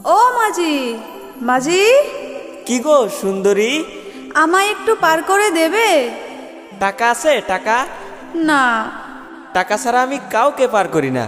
ও মাঝি, মাঝি, কি গো সুন্দরী, আমায় একটু পার করে দেবে? টাকা আছে? টাকা না। টাকা ছাড়া আমি কাউকে পার করি না।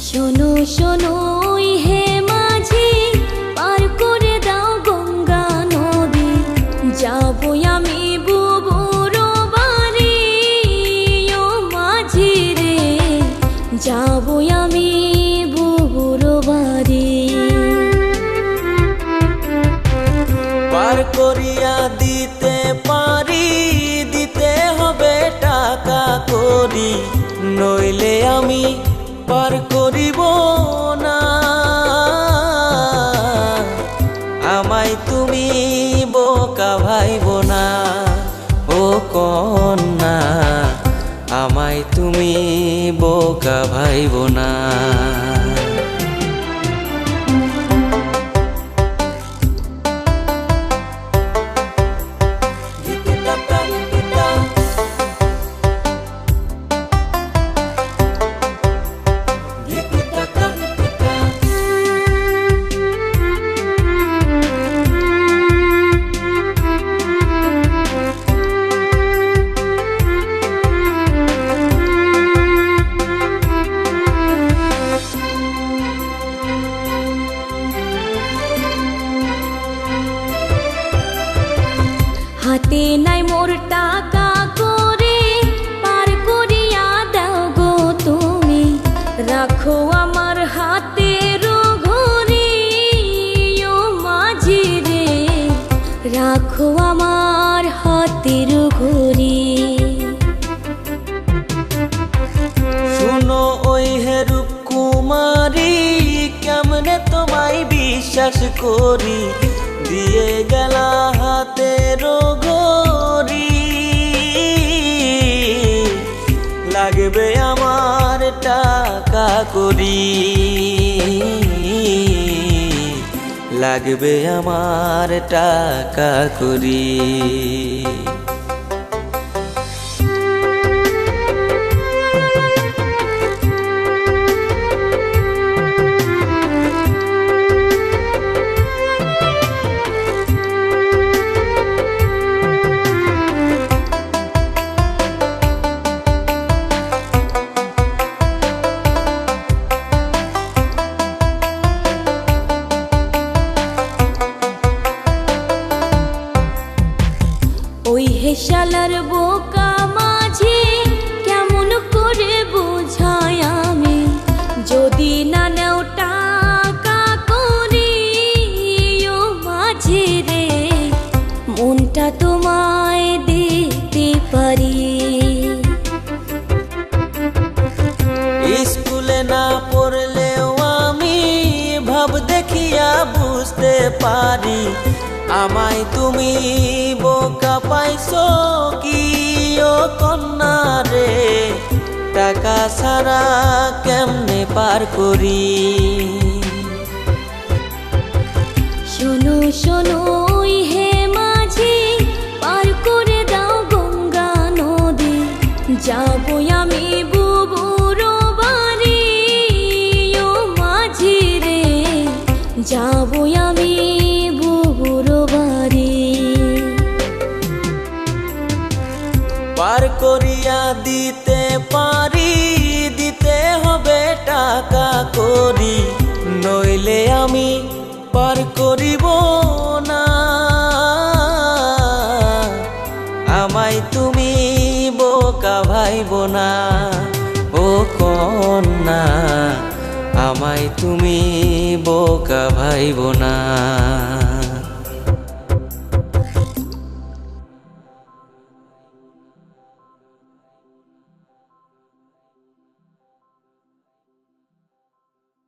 শোনো শোনো হে মাঝি, পার করে দাও গঙ্গা নদী, যাবো আমি বুবুর বাড়ি। ও মাঝি রে, যাবো আমি বুবুর বাড়ি। পার করিয়া দিতে পারি, দিতে হবে টাকা করি, নইলে আমি পার করিব না। আমায় তুমি বোকা ভাইব না, ও কন্যা, আমায় তুমি বোকা ভাইব না। হাতে নাই মোর টাকা করে, পার করিয়া দাও গো তুমি, রাখো আমার হাতের ঘড়ি। ও মাঝি রে, রাখো আমার হাতের ঘড়ি। শুনো ওই হেরূপ কুমারী, কেমনে তোমায় বিশ্বাস করি, দিয়ে গেলা হাতের ঘড়ি। লাগবে আমার টাকা করি, লাগবে আমার টাকা করি। ওই হেসালার বোকা মাঝি, কেমন করে বুঝাই আমি, যদি না নেও টাকা করি। ও মাঝি রে, মনটা তোমায় দিতে পারি। স্কুলে না পড়লেও আমি ভাব দেখিয়া বুঝতে পারি, আমায় তুমি বোকা পাইছো কি ও কন্যা রে, টাকা ছাড়া কেমনে পার করি। শোনো শোনো হে মাঝি, পার করে দাও গঙ্গা নদী, যাবো আমি বুবুর বাড়ি। ও মাঝি রে, যাবো আমি বুবুর বাড়ি। পার করিয়া দিতে পারি, দিতে হবে টাকা করি, নইলে আমি পার করিব না। আমায় তুমি বোকা ভাইব না, ও কন্যা, আমায় তুমি বোকা ভাইব না।